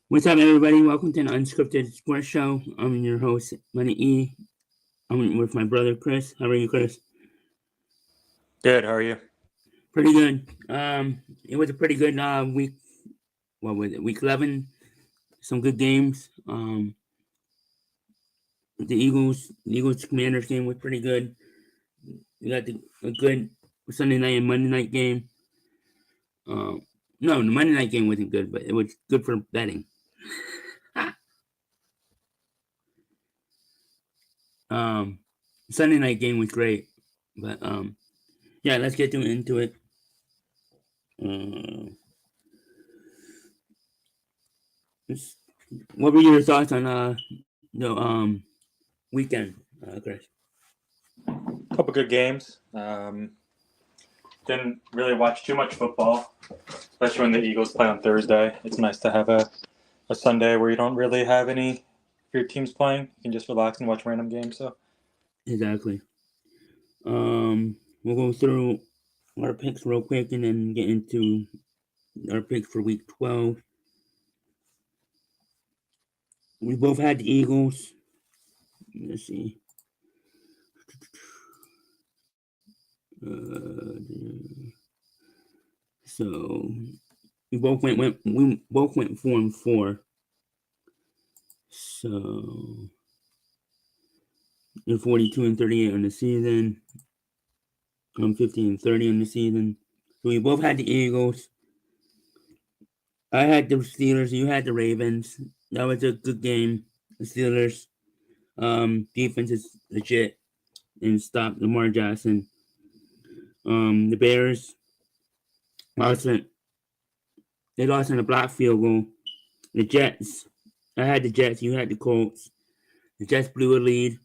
What's up, everybody? Welcome to the Unscripted Sports Show. I'm your host, Lenny E. I'm with my brother, Chris. How are you, Chris? Good. How are you? Pretty good. It was a pretty good week. What was it? Week 11. Some good games. The Eagles Commanders game was pretty good. We got a good Sunday night and Monday night game. Um, no, the Monday night game wasn't good, but it was good for betting. um, Sunday night game was great, but yeah, let's get into it. Uh, what were your thoughts on the weekend, Chris? Couple good games. Didn't really watch too much football, especially when the Eagles play on Thursday. It's nice to have a Sunday where you don't really have any of your teams playing. You can just relax and watch random games. So Exactly. We'll go through our picks real quick and then get into our picks for week 12. We both had the Eagles. Let's see. So we both went 4-4. So you're 42-38 on the season. I'm 15-30 on the season. So we both had the Eagles. I had the Steelers. You had the Ravens. That was a good game. The Steelers defense is legit and stopped Lamar Jackson. The Bears lost it. They lost in a block field goal. The Jets. I had the Jets. You had the Colts. The Jets blew a lead,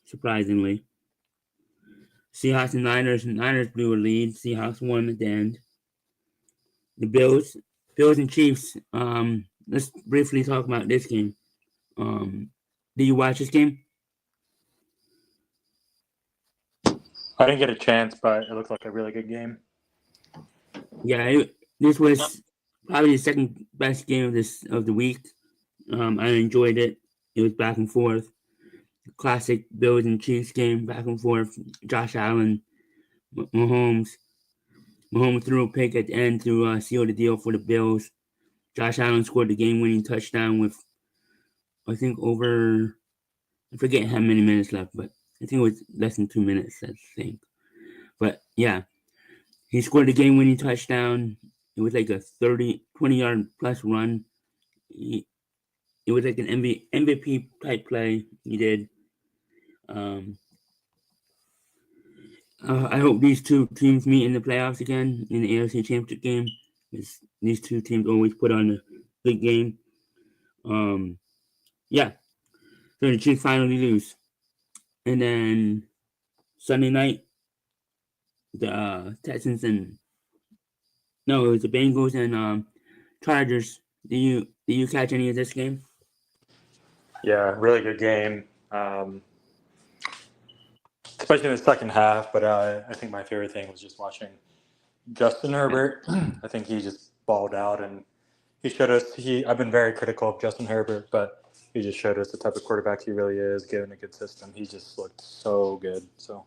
surprisingly. Seahawks and Niners. Niners blew a lead. Seahawks won at the end. The Bills and Chiefs. Let's briefly talk about this game. Did you watch this game? I didn't get a chance, but it looked like a really good game. Yeah, this was probably the second best game of the week. I enjoyed it. It was back and forth. Classic Bills and Chiefs game, back and forth. Josh Allen, Mahomes. Mahomes threw a pick at the end to seal the deal for the Bills. Josh Allen scored the game-winning touchdown with, I think, I forget how many minutes left, but I think it was less than 2 minutes, I think. But yeah, he scored the game-winning touchdown. It was like a 20-yard plus run. It was like an MVP type play he did. Um, I hope these two teams meet in the playoffs again in the AFC Championship game. These two teams always put on a good game. Um, yeah, so the Chiefs finally lose, and then Sunday night the Texans and no, it was the Bengals and Chargers. Do you catch any of this game? Yeah, really good game. Especially in the second half. But I think my favorite thing was just watching Justin Herbert. I think he just balled out and he showed us. I've been very critical of Justin Herbert, but he just showed us the type of quarterback he really is, given a good system. He just looked so good. So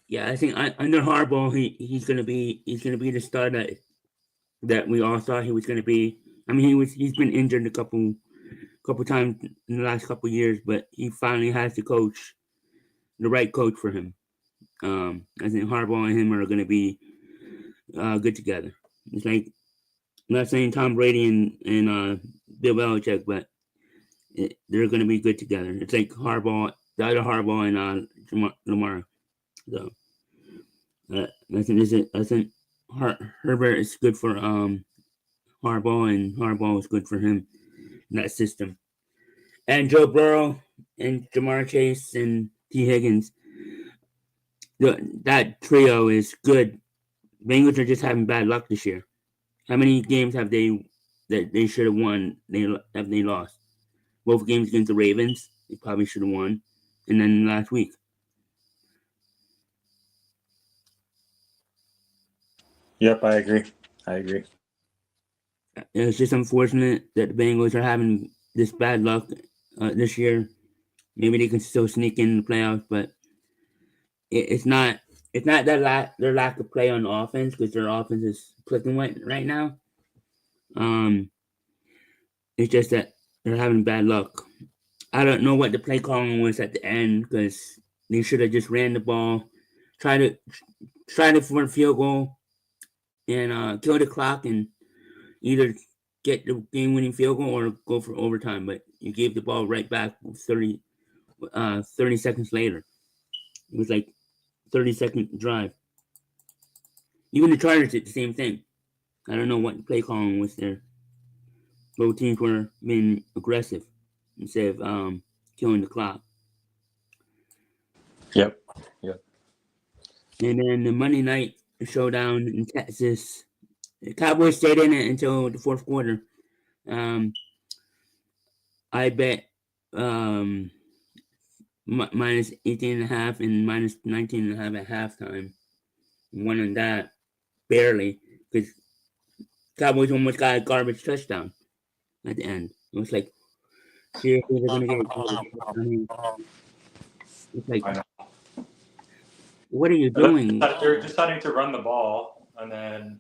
Yeah, I think under Harbaugh, he's gonna be the star that we all thought he was gonna be. I mean, he's been injured a couple times in the last couple years, but he finally has the right coach for him. I think Harbaugh and him are gonna be good together. It's like I'm not saying Tom Brady and Bill Belichick, but they're gonna be good together. It's like the other Harbaugh and Lamar. So I think Herbert is good for Harbaugh, and Harbaugh is good for him in that system. And Joe Burrow and Jamar Chase and T Higgins, that trio is good. Bengals are just having bad luck this year. How many games have they that they should have won? They lost both games against the Ravens. They probably should have won, and then last week. yep, I agree. I agree. It's just unfortunate that the Bengals are having this bad luck this year. Maybe they can still sneak in the playoffs, but it's not. It's not their lack of play on offense, because their offense is clicking right now. It's just that they're having bad luck. I don't know what the play calling was at the end, because they should have just ran the ball, try to for a field goal, and kill the clock, and either get the game winning field goal or go for overtime. But you gave the ball right back 30 seconds later. It was like 30-second drive. Even the Chargers did the same thing. I don't know what play calling was there. Both teams were being aggressive instead of killing the clock. Yep. And then the Monday night showdown in Texas, the Cowboys stayed in it until the fourth quarter. I bet minus 18.5 and minus 19.5 at halftime. Won on that barely, because Cowboys almost got a garbage touchdown at the end. It was like, seriously, they're gonna get a garbage touchdown. It's like, I know. what are you doing? They're deciding to run the ball, and then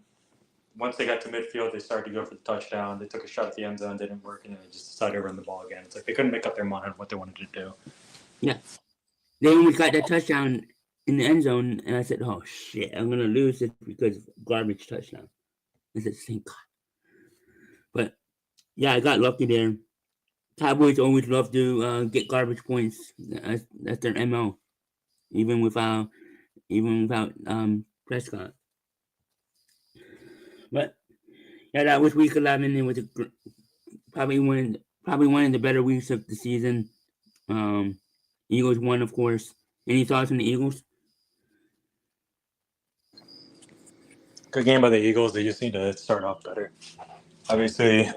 once they got to midfield, they started to go for the touchdown. They took a shot at the end zone, didn't work, and then they just decided to run the ball again. It's like they couldn't make up their mind on what they wanted to do. Yeah, they almost got that touchdown in the end zone, and I said, "Oh shit, I'm gonna lose this because of garbage touchdown." I said, "Thank God." But yeah, I got lucky there. Cowboys always love to get garbage points. That's their MO, even without Prescott. But yeah, that was week 11. It was probably one of the better weeks of the season. Eagles won, of course. Any thoughts on the Eagles? Good game by the Eagles. They just need to start off better. Obviously,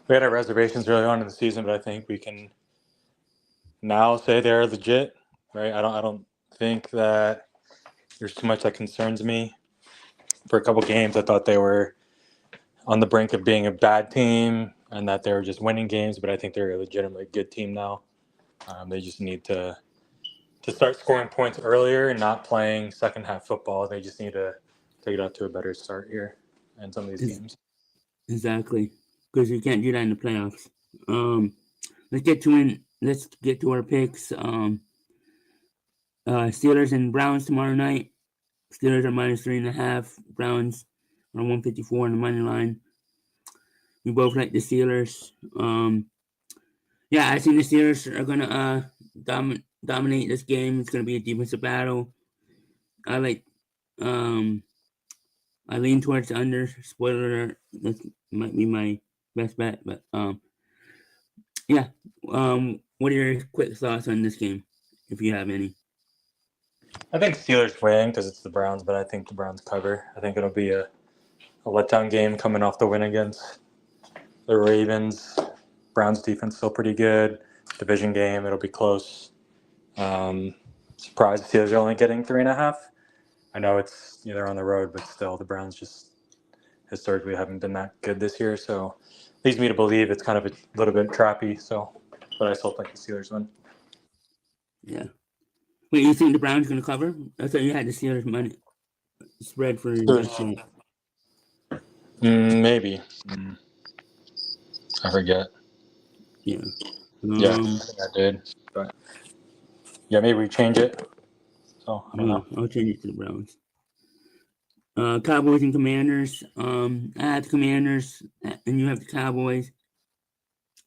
we had our reservations early on in the season, but I think we can now say they're legit, right? I don't think that there's too much that concerns me. For a couple games, I thought they were on the brink of being a bad team and that they were just winning games, but I think they're a legitimately good team now. They just need to start scoring points earlier and not playing second half football. They just need to take it out to a better start here in some of these games. Exactly, because you can't do that in the playoffs. Let's get to our picks. Steelers and Browns tomorrow night. Steelers are minus 3.5. Browns are 154 on the money line. We both like the Steelers. Yeah, I think the Steelers are gonna dominate this game. It's gonna be a defensive battle. I like I lean towards the under. Spoiler alert, that might be my best bet, but yeah. What are your quick thoughts on this game, if you have any? I think Steelers win because it's the Browns, but I think the Browns cover. I think it'll be a letdown game coming off the win against the Ravens. Browns defense still pretty good. Division game, it'll be close. Surprised the Steelers are only getting 3.5. I know it's they're on the road, but still the Browns just historically haven't been that good this year. So leads me to believe it's kind of a little bit trappy. So, but I still think the Steelers win. Yeah. Wait, you think the Browns going to cover? I thought you had the Steelers money spread for yesterday. Maybe. I forget. Yeah. Yeah, I think I did. But yeah, maybe we change it. So I don't know. I'll change it to the Browns. Cowboys and Commanders. I have the Commanders, and you have the Cowboys.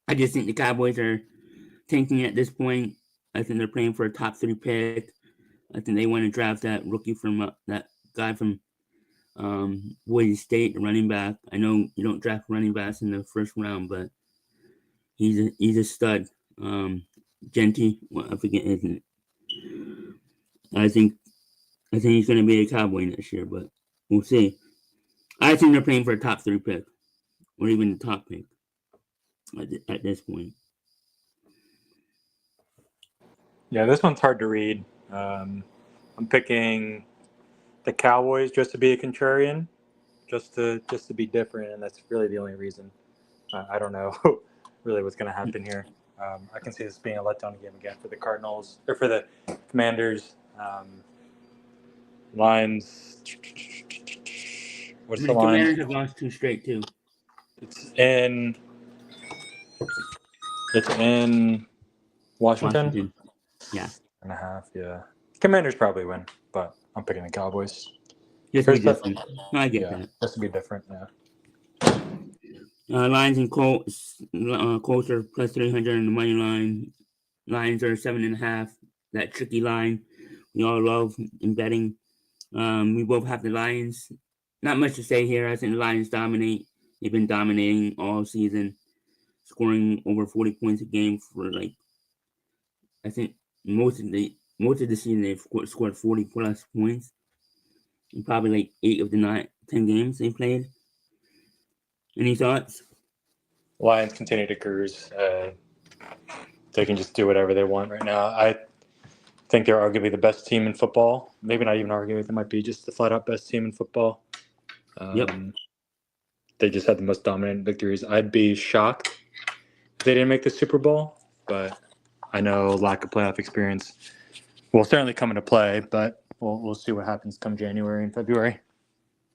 I just think the Cowboys are tanking at this point. I think they're playing for a top 3 pick. I think they want to draft that rookie from that guy from Boise State, the running back. I know you don't draft running backs in the first round, but he's a stud. Genty, well, I forget his name. I think he's going to be a Cowboy next year, but we'll see. I think they're playing for a top 3 pick, or even the top pick at this point. Yeah, this one's hard to read. I'm picking the Cowboys just to be a contrarian, just to be different, and that's really the only reason. I don't know really what's going to happen here. I can see this being a letdown game again for the Cardinals or for the Commanders. Lines. What's But the the line? Commanders have lost 2 straight too. It's in. It's in Washington. Washington. Yeah. And a half. Yeah. Commanders probably win, but I'm picking the Cowboys. Just to be different. No, I get that. Just to be different. Yeah. Lions and Colts. Colts are plus 300 on the money line. Lions are 7.5. That tricky line we all love in betting. We both have the Lions. Not much to say here. I think the Lions dominate. They've been dominating all season, scoring over 40 points a game for I think most of the season they've scored 40 plus points. In probably 8 of the 10 games they played. Any thoughts? Lions continue to cruise. They can just do whatever they want right now. I think they're arguably the best team in football. Maybe not even arguably. They might be just the flat out best team in football. Yep. They just had the most dominant victories. I'd be shocked if they didn't make the Super Bowl, but I know lack of playoff experience will certainly come into play, but we'll see what happens come January and February.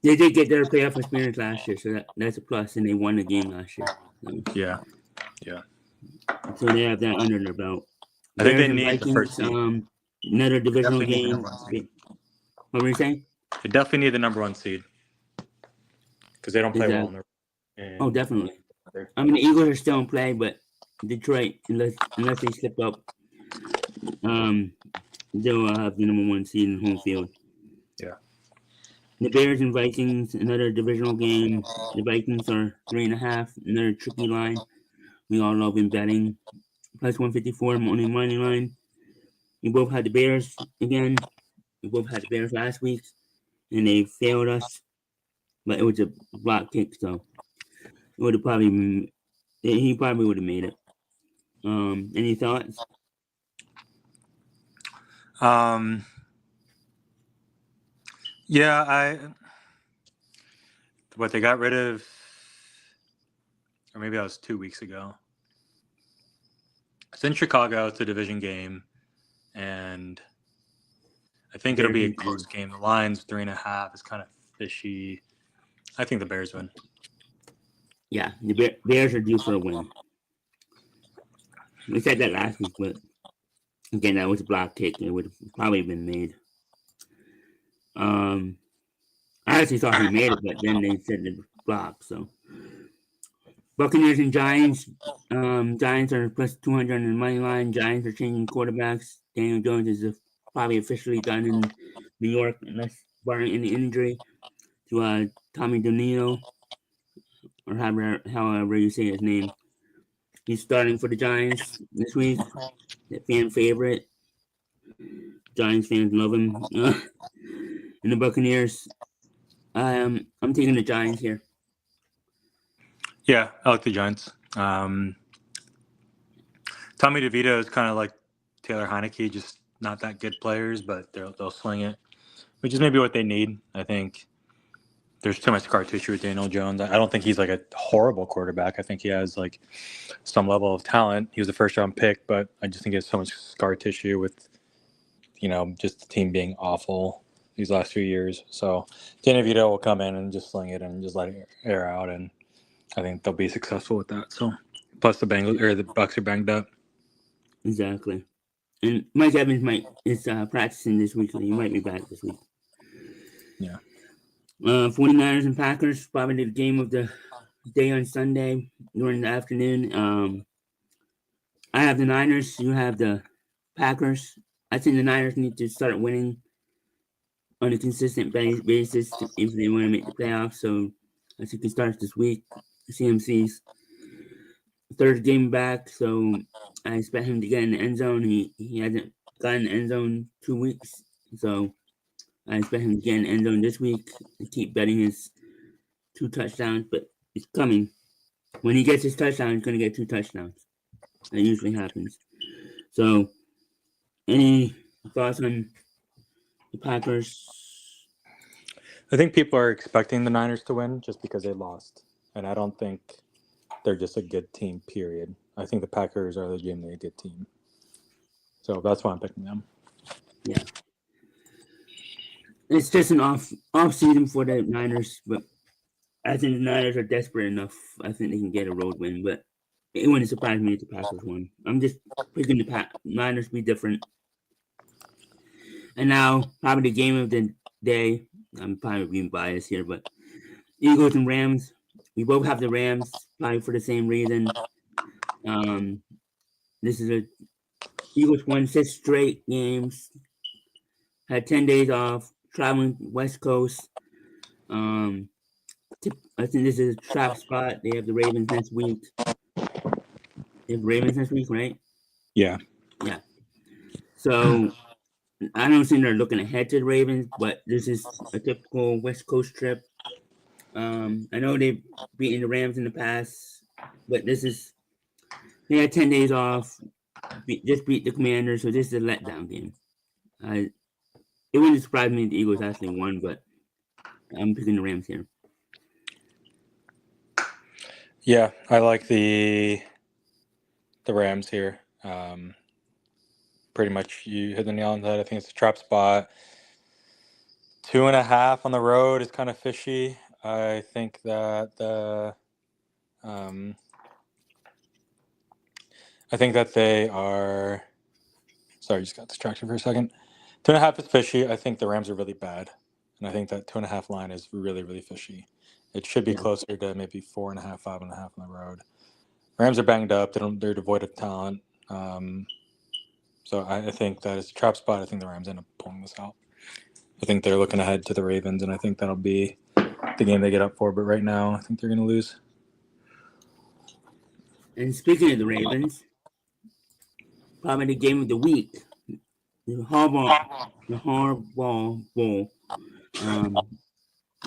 They did get their playoff experience last year, so that's a plus, and they won the game last year. So. Yeah. So they have that under their belt. I think Bears they and need Vikings, the first seed. Another divisional Definitely need the game. number 1 seed. What were you saying? They definitely need the number 1 seed because they don't play well. Oh, definitely. I mean, the Eagles are still in play, but Detroit, unless they slip up, they'll have the number 1 seed in home field. Yeah. The Bears and Vikings, another divisional game. The Vikings are 3.5, another tricky line. We all love in betting. Plus 154 on the money line. We both had the Bears again. We both had the Bears last week, and they failed us. But it was a block kick, so it would have he probably would have made it. Any thoughts? Yeah, what they got rid of, or maybe that was 2 weeks ago. It's in Chicago. It's a division game, and I think it'll be a close game. The line's 3.5 is kind of fishy. I think the Bears win. Yeah, the Bears are due for a win. We said that last week, but again, that was a block kick. It would have probably been made. I actually thought he made it, but then they said the block. So Buccaneers and Giants. Giants are plus 200 on the money line. Giants are changing quarterbacks. Daniel Jones is probably officially done in New York, unless barring any injury to Tommy DeNino, or however you say his name. He's starting for the Giants this week. The fan favorite. Giants fans love him. And the Buccaneers. I'm taking the Giants here. Yeah, I like the Giants. Tommy DeVito is kind of like Taylor Heineke, just not that good players, but they'll swing it, which is maybe what they need. I think there's too much scar tissue with Daniel Jones. I don't think he's like a horrible quarterback. I think he has like some level of talent. He was a first-round pick, but I just think he has so much scar tissue with, just the team being awful these last few years. So Danny DeVito will come in and just sling it and just let it air out, and I think they'll be successful with that. So plus the Bucs are banged up. Exactly. And Mike Evans is practicing this week, so he might be back this week. Yeah. 49ers and Packers, probably the game of the day on Sunday during the afternoon. I have the Niners, you have the Packers. I think the Niners need to start winning on a consistent basis if they want to make the playoffs. So I think it starts this week. CMC's third game back, so I expect him to get in the end zone. He hasn't gotten in the end zone 2 weeks, so I expect him to get in the end zone this week and keep betting his 2 touchdowns, but it's coming. When he gets his touchdown, he's going to get 2 touchdowns. That usually happens. So, any thoughts on the Packers? I think people are expecting the Niners to win just because they lost, and I don't think they're just a good team. Period. I think the Packers are legitimately a good team, so that's why I'm picking them. Yeah, it's just an off season for the Niners, but I think the Niners are desperate enough. I think they can get a road win, but it wouldn't surprise me if the Packers won. I'm just picking the Niners to be different. And now, probably the game of the day. I'm probably being biased here, but Eagles and Rams. We both have the Rams, probably for the same reason. Um, this is a Eagles won 6 straight games. Had 10 days off, traveling West Coast. Um, I think this is a trap spot. They have the Ravens next week. They have Ravens next week, right? Yeah. Yeah. So I don't think they're looking ahead to the Ravens, but this is a typical West Coast trip. I know they've beaten the Rams in the past, but they had 10 days off, just beat the Commanders, so this is a letdown game. It wouldn't surprise me if the Eagles actually won, but I'm picking the Rams here. Yeah, I like the Rams here. Pretty much you hit the nail on the head. I think it's a trap spot. 2.5 on the road is kind of fishy. I think that they are. Sorry, just got distracted for a second. 2.5 is fishy. I think the Rams are really bad, and I think that 2.5 line is really, really fishy. It should be Yeah. closer to maybe 4.5, 5.5 on the road. Rams are banged up. They're devoid of talent. So I think that is a trap spot. I think the Rams end up pulling this out. I think they're looking ahead to the Ravens, and I think that'll be the game they get up for. But right now, I think they're going to lose. And speaking of the Ravens, probably the game of the week, the Harbaugh Bowl.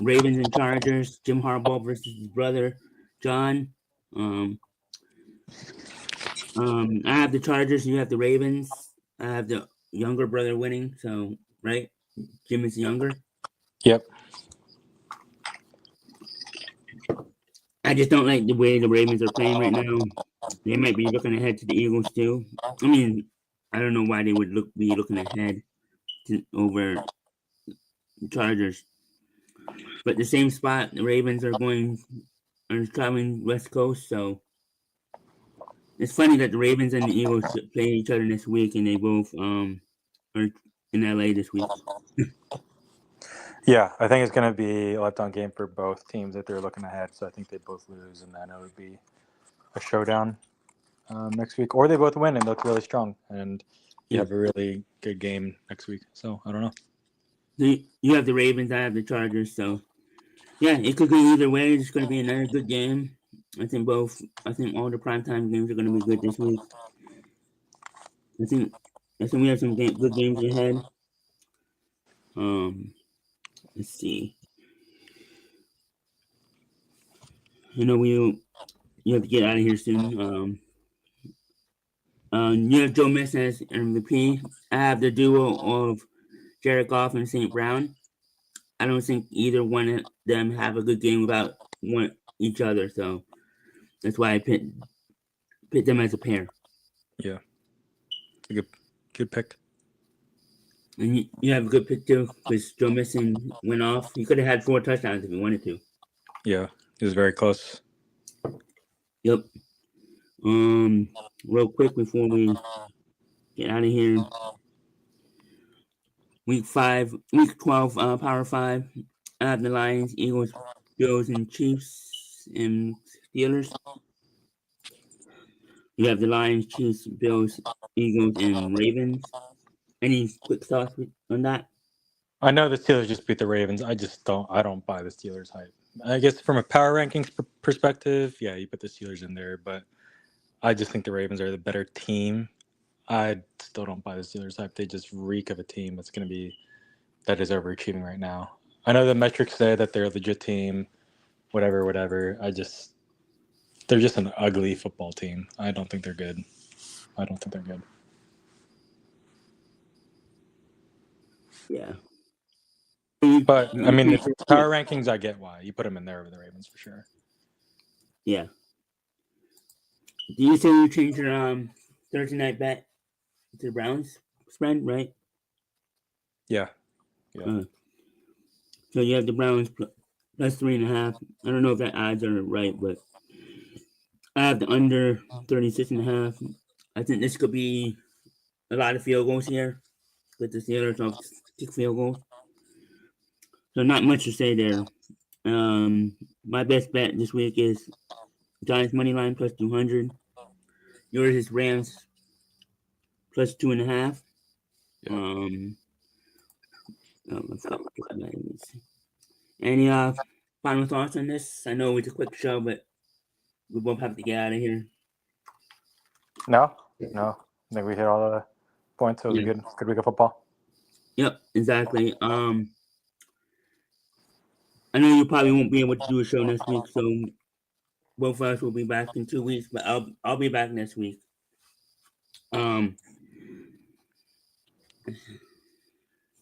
Ravens and Chargers. Jim Harbaugh versus his brother John. Um, I have the Chargers. You have the Ravens. I have the younger brother winning. So right, Jim is younger. Yep. I just don't like the way the Ravens are playing right now. They might be looking ahead to the Eagles too. I mean, I don't know why they would be looking ahead over Chargers. But the same spot, the Ravens are traveling West Coast, so it's funny that the Ravens and the Eagles play each other this week, and they both are in LA this week. Yeah, I think it's going to be a letdown game for both teams if they're looking ahead. So I think they both lose, and then it would be a showdown next week, or they both win and look really strong, and you have a really good game next week. So I don't know. You have the Ravens, I have the Chargers, so yeah, it could go either way. It's going to be another good game. I think all the primetime games are going to be good this week. I think we have some good games ahead. Let's see. You know, you have to get out of here soon. You have Joe Mixon as MVP. I have the duo of Jared Goff and St. Brown. I don't think either one of them have a good game without each other, so that's why I picked them as a pair. Yeah, good pick. And you have a good pick too, because Joe Mixon went off. He could have had 4 touchdowns if he wanted to. Yeah, it was very close. Yep. Real quick before we get out of here. Week 12, Power 5. I have the Lions, Eagles, Bills, and Chiefs, and Steelers. You have the Lions, Chiefs, Bills, Eagles, and Ravens. Any quick thoughts on that? I know the Steelers just beat the Ravens. I don't buy the Steelers hype. I guess from a power rankings perspective, yeah, you put the Steelers in there, but I just think the Ravens are the better team. I still don't buy the Steelers hype. They just reek of a team that is overachieving right now. I know the metrics say that they're a legit team, whatever. They're just an ugly football team. I don't think they're good. Yeah. But I mean, if it's power rankings, I get why you put him in there over the Ravens for sure. Yeah. Do you say you changed your Thursday night bet to the Browns spread, right? Yeah. So you have the Browns plus 3.5. I don't know if that odds are right, but I have the under 36.5. I think this could be a lot of field goals here with the Steelers off 6 field goals. So not much to say there. My best bet this week is Giants money line plus 200. Yours is Rams plus 2.5. Any final thoughts on this? I know it's a quick show, but we both have to get out of here. No. I think we hit all the points. It was a good week of football. Yep, exactly. I know you probably won't be able to do a show next week, so both of us will be back in 2 weeks, but I'll be back next week.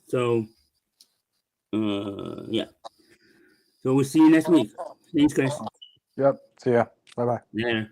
So yeah. So we'll see you next week. Thanks, Chris. Yep. See ya. Bye-bye. Later.